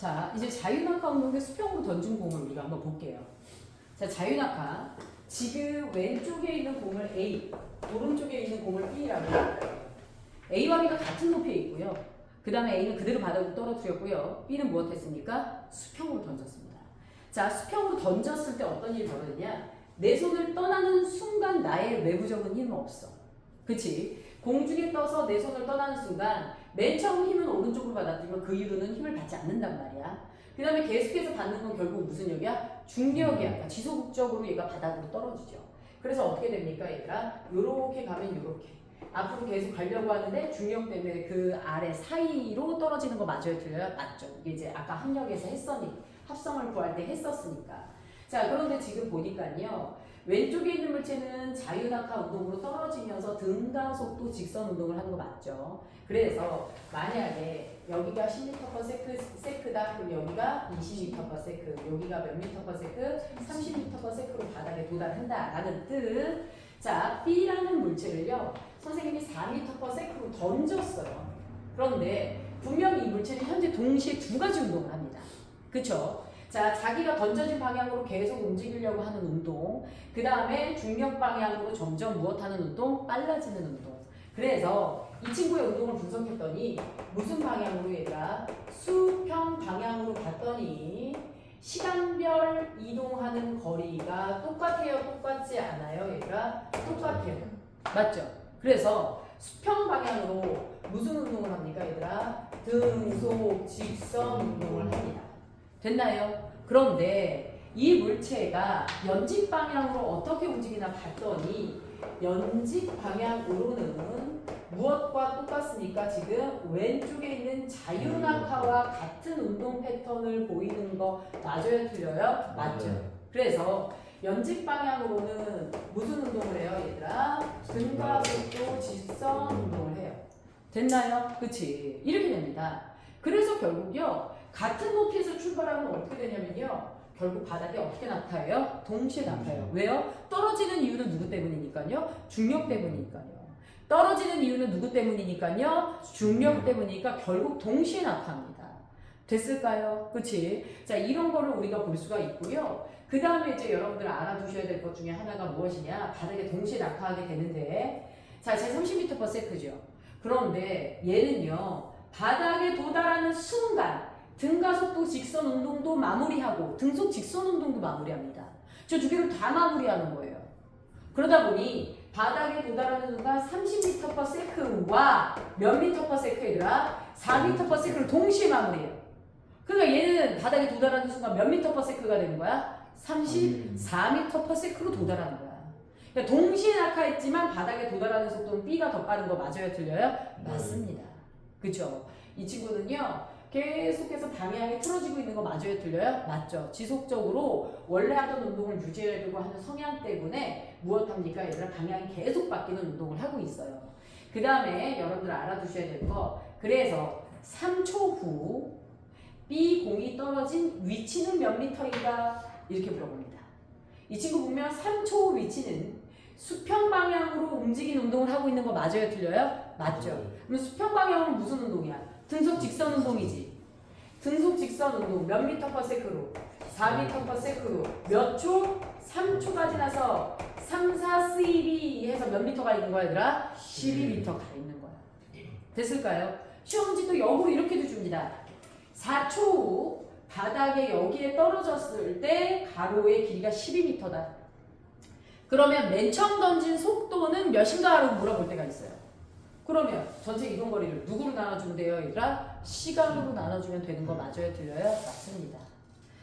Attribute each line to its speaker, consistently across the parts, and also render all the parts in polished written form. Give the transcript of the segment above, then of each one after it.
Speaker 1: 자, 이제 자유낙하 운동의 수평으로 던진 공을 우리가 한번 볼게요. 자, 자유낙하. 지금 왼쪽에 있는 공을 A, 오른쪽에 있는 공을 B라고 해요. A와 B가 같은 높이에 있고요. 그 다음에 A는 그대로 바닥으로 떨어뜨렸고요. B는 무엇했습니까? 수평으로 던졌습니다. 자, 수평으로 던졌을 때 어떤 일이 벌어지냐? 내 손을 떠나는 순간 나의 외부적인 힘은 없어. 그치? 공중에 떠서 내 손을 떠나는 순간 맨 처음 힘은 오른쪽으로 받았지만 그 이후로는 힘을 받지 않는단 말이야. 그 다음에 계속해서 받는 건 결국 무슨 역이야? 중력이야. 그러니까 지속적으로 얘가 바닥으로 떨어지죠. 그래서 어떻게 됩니까 얘들아? 요렇게 가면 요렇게. 앞으로 계속 가려고 하는데 중력 때문에 그 아래 사이로 떨어지는 거 맞아요? 틀려요? 맞죠. 이게 이제 아까 합력에서 합성을 구할 때 했었으니까. 자, 그런데 지금 보니까요. 왼쪽에 있는 물체는 자유낙하 운동으로 떨어지면서 등가속도 직선 운동을 하는 거 맞죠? 그래서 만약에 여기가 10m/s다. 그럼 여기가 20m/s. 여기가 몇 m/s? 30m/s로 바닥에 도달한다라는 뜻. 자, B라는 물체를요. 선생님이 4m/s로 던졌어요. 그런데 분명히 이 물체는 현재 동시에 두 가지 운동을 합니다. 그쵸? 자, 자기가 던져진 방향으로 계속 움직이려고 하는 운동, 그 다음에 중력 방향으로 점점 무엇하는 운동? 빨라지는 운동. 그래서 이 친구의 운동을 분석했더니 무슨 방향으로 얘들아? 수평 방향으로 봤더니 시간별 이동하는 거리가 똑같아요? 똑같지 않아요? 얘들아? 똑같아요. 맞죠? 그래서 수평 방향으로 무슨 운동을 합니까? 얘들아? 등속 직선 운동을 합니다. 됐나요? 그런데 이 물체가 연직 방향으로 어떻게 움직이나 봤더니 연직 방향으로는 무엇과 똑같습니까? 지금 왼쪽에 있는 자유낙하와 같은 운동 패턴을 보이는 거 맞아요? 틀려요? 맞죠. 그래서 연직 방향으로는 무슨 운동을 해요? 얘들아? 등가속도 직선 운동을 해요. 됐나요? 그치? 이렇게 됩니다. 그래서 결국요. 같은 높이에서 출발하면 어떻게 되냐면요. 결국 바닥에 어떻게 나타나요? 동시에 나타나요. 왜요? 떨어지는 이유는 누구 때문이니까요? 중력 때문이니까요. 떨어지는 이유는 누구 때문이니까요? 중력 때문이니까 결국 동시에 나타납니다. 됐을까요? 그치? 자, 이런 거를 우리가 볼 수가 있고요. 그 다음에 이제 여러분들 알아두셔야 될 것 중에 하나가 무엇이냐? 바닥에 동시에 낙하하게 되는데, 자, 제 30m/s죠. 그런데 얘는요, 바닥에 도달하는 순간 등가속도 직선 운동도 마무리하고 등속 직선 운동도 마무리합니다. 저 두 개를 다 마무리하는 거예요. 그러다 보니 바닥에 도달하는 순간 30m/s와 몇 m/s이더라? 4m/s를 동시에 마무리해요. 그러니까 얘는 바닥에 도달하는 순간 몇 m/s가 되는 거야? 34m/s로 도달하는 거야. 그러니까 동시에 낙하했지만 바닥에 도달하는 속도는 B가 더 빠른 거 맞아요? 틀려요? 맞습니다. 그쵸? 이 친구는요. 계속해서 방향이 틀어지고 있는 거 맞아요? 틀려요? 맞죠. 지속적으로 원래 하던 운동을 유지하려고 하는 성향 때문에 무엇합니까? 얘들아 방향이 계속 바뀌는 운동을 하고 있어요. 그 다음에 여러분들 알아두셔야 될 거 그래서 3초 후 B 공이 떨어진 위치는 몇 미터인가? 이렇게 물어봅니다. 이 친구 보면 3초 후 위치는 수평 방향으로 움직이는 운동을 하고 있는 거 맞아요? 틀려요? 맞죠. 그럼 수평 방향은 무슨 운동이야? 등속 직선 운동이지. 등속 직선 운동 몇 m/s로? 4m/s로 몇 초? 3초가 지나서 3, 4, 12 해서 몇 미터가 있는 거야 얘들아? 12m가 있는 거야. 됐을까요? 시험지도 역으로 이렇게도 줍니다. 4초 후 바닥에 여기에 떨어졌을 때 가로의 길이가 12m다. 그러면 맨 처음 던진 속도는 몇인가라고 물어볼 때가 있어요. 그러면 전체 이동거리를 누구로 나눠주면 돼요? 얘들아? 시간으로 나눠주면 되는 거 맞아요? 틀려요? 맞습니다.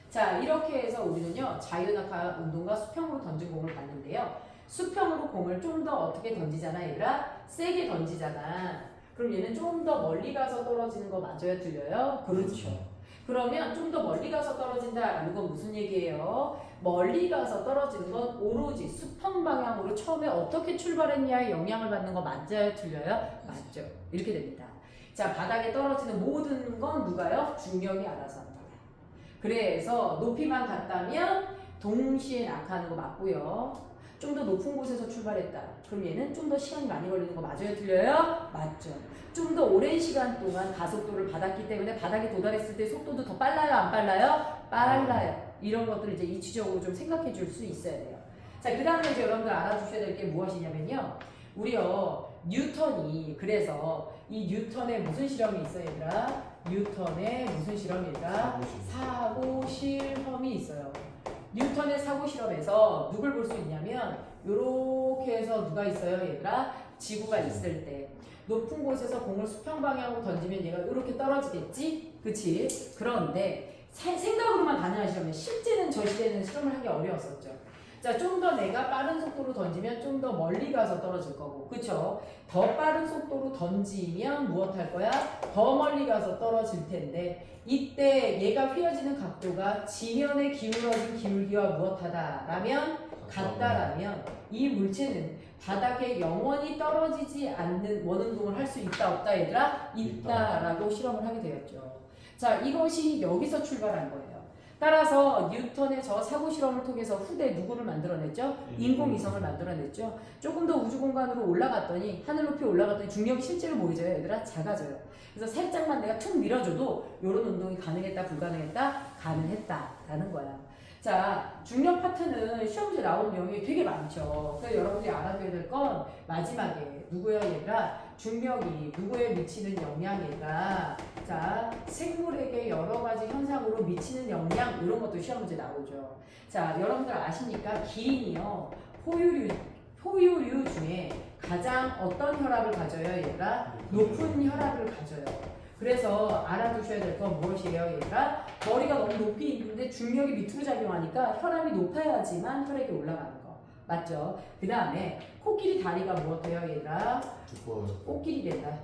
Speaker 1: 자, 이렇게 해서 우리는요. 자유낙하 운동과 수평으로 던진 공을 봤는데요. 수평으로 공을 좀 더 어떻게 던지잖아 얘들아? 세게 던지잖아. 그럼 얘는 좀 더 멀리 가서 떨어지는 거 맞아요? 틀려요? 그렇죠. 그러면 좀 더 멀리 가서 떨어진다라는 건 무슨 얘기예요? 멀리 가서 떨어지는 건 오로지 수평 방향으로 처음에 어떻게 출발했냐에 영향을 받는 거 맞아요? 틀려요? 맞죠. 이렇게 됩니다. 자, 바닥에 떨어지는 모든 건 누가요? 중력이 알아서 합니다. 그래서 높이만 같다면 동시에 낙하하는 거 맞고요. 좀 더 높은 곳에서 출발했다. 그럼 얘는 좀 더 시간이 많이 걸리는 거 맞아요? 틀려요? 맞죠. 좀 더 오랜 시간 동안 가속도를 받았기 때문에 바닥에 도달했을 때 속도도 더 빨라요? 안 빨라요? 빨라요. 이런 것들을 이제 이치적으로 좀 생각해 줄 수 있어야 돼요. 자, 그 다음에 이제 여러분들 알아두셔야 될 게 무엇이냐면요. 우리요, 뉴턴이, 그래서 이 뉴턴에 무슨 실험이 있어요, 얘들아? 뉴턴에 무슨 실험일까? 사고 실험이 있어요. 뉴턴의 사고 실험에서 누굴 볼 수 있냐면, 요렇게 해서 누가 있어요, 얘들아? 지구가 있을 때. 높은 곳에서 공을 수평 방향으로 던지면 얘가 이렇게 떨어지겠지? 그치? 그런데 생각으로만 가능한 실험이에요. 실제는 저 시대는 실험을 하기 어려웠었죠. 자, 좀 더 내가 빠른 속도로 던지면 좀 더 멀리 가서 떨어질 거고, 그쵸? 더 빠른 속도로 던지면 무엇할 거야? 더 멀리 가서 떨어질 텐데, 이때 얘가 휘어지는 각도가 지면에 기울어진 기울기와 무엇하다 라면 같다라면 이 물체는 바닥에 영원히 떨어지지 않는 원운동을 할 수 있다 없다 얘들아? 있다라고 실험을 하게 되었죠. 자, 이것이 여기서 출발한 거예요. 따라서 뉴턴의 저 사고 실험을 통해서 후대 누구를 만들어냈죠? 인공위성을 만들어냈죠. 조금 더 우주 공간으로 올라갔더니 하늘 높이 올라갔더니 중력이 실제로 보이죠, 얘들아? 작아져요. 그래서 살짝만 내가 툭 밀어줘도 이런 운동이 가능했다, 불가능했다? 가능했다라는 거야. 자, 중력 파트는 시험지에 나오는 내용이 되게 많죠. 그래서 여러분들이 알아둬야 될 건 마지막에 누구야 얘가 중력이 누구에 미치는 영향일까? 자, 생물에게 여러 가지 현상으로 미치는 영향 이런 것도 시험 문제 나오죠. 자, 여러분들 아시니까 기린이요 포유류 중에 가장 어떤 혈압을 가져요 얘가? 높은 혈압을 가져요. 그래서 알아두셔야 될 건 무엇이에요 얘들아? 머리가 너무 높이 있는데 중력이 밑으로 작용하니까 혈압이 높아야지만 혈액이 올라가는 거 맞죠? 그 다음에 코끼리 다리가 무엇해요 얘들아? 코끼리 된다.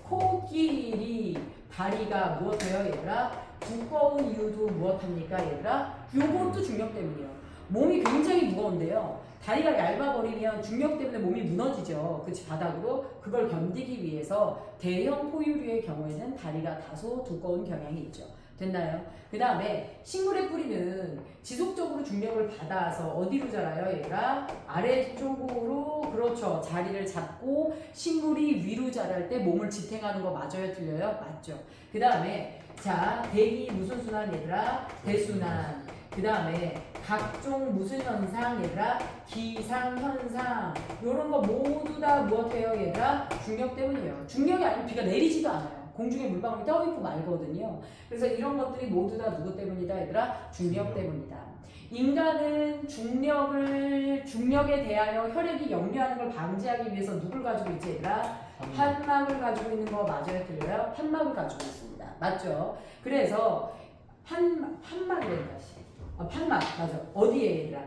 Speaker 1: 코끼리 다리가 무엇해요 얘들아? 두꺼운 이유도 무엇합니까 얘들아? 요것도 중력 때문이에요. 몸이 굉장히 무거운데요. 다리가 얇아버리면 중력 때문에 몸이 무너지죠. 그치, 바닥으로. 그걸 견디기 위해서 대형 포유류의 경우에는 다리가 다소 두꺼운 경향이 있죠. 됐나요? 그 다음에 식물의 뿌리는 지속적으로 중력을 받아서 어디로 자라요 얘들아? 아래쪽으로, 그렇죠, 자리를 잡고 식물이 위로 자랄 때 몸을 지탱하는 거 맞아요 틀려요? 맞죠. 그 다음에 자, 대기 무슨 순환 얘들아? 대순환. 그 다음에 각종 무슨 현상 얘들아? 기상현상. 요런 거 모두 다 무엇해요 얘들아? 중력 때문이에요. 중력이 아니면 비가 내리지도 않아요. 공중에 물방울이 떠있고 말거든요. 그래서 이런 것들이 모두 다 누구 때문이다 얘들아? 중력 때문이다. 인간은 중력에 대하여 혈액이 역류하는 걸 방지하기 위해서 누굴 가지고 있지 얘들아? 판막을 가지고 있는 거 맞아요 틀려요? 판막을 가지고 있습니다. 맞죠? 그래서 판막이란다. 판막 맞아. 어디에 얘들아?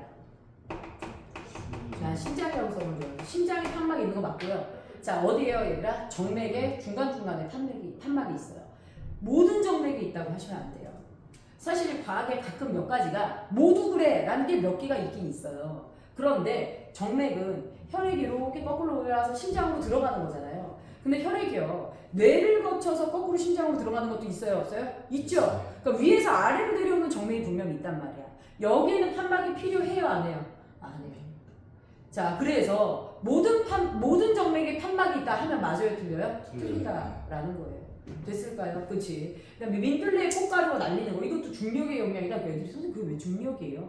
Speaker 1: 자, 심장이라고 써보면 심장에 판막이 있는 거 맞고요. 자, 어디에요 얘들아? 정맥에 중간중간에 판막이 있어요. 모든 정맥이 있다고 하시면 안 돼요. 사실 과학에 가끔 몇 가지가 모두 그래 라는 게 몇 개가 있긴 있어요. 그런데 정맥은 혈액이 이렇게 거꾸로 올라와서 심장으로 들어가는 거잖아요. 근데 혈액이요, 뇌를 거쳐서 거꾸로 심장으로 들어가는 것도 있어요 없어요? 있죠. 그러니까 위에서 아래로 내려오는 정맥이 분명히 있단 말이야. 여기에는 판막이 필요해요 안 해요? 안 해요. 자, 그래서 모든 정맥에 판막이 있다 하면 맞아요 틀려요? 틀리다라는 거예요. 됐을까요? 그치? 그다음에 민들레에 꽃가루가 날리는 거, 이것도 중력의 영향이다. 애들이 선생님 그게 왜 중력이에요?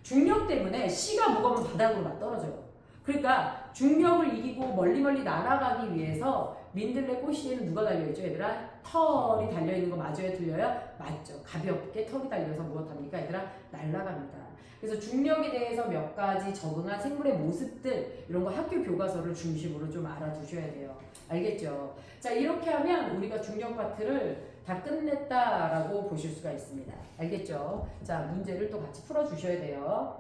Speaker 1: 중력 때문에 씨가 무거우면 바닥으로 막 떨어져요. 그러니까 중력을 이기고 멀리 날아가기 위해서 민들레 꽃씨에는 누가 달려있죠 얘들아? 털이 달려있는 거 맞아요 틀려요? 맞죠. 가볍게 털이 달려서 무엇합니까 얘들아? 날아갑니다. 그래서 중력에 대해서 몇 가지 적응한 생물의 모습들, 이런 거 학교 교과서를 중심으로 좀 알아두셔야 돼요. 알겠죠? 자, 이렇게 하면 우리가 중력 파트를 다 끝냈다라고 보실 수가 있습니다. 알겠죠? 자, 문제를 또 같이 풀어주셔야 돼요.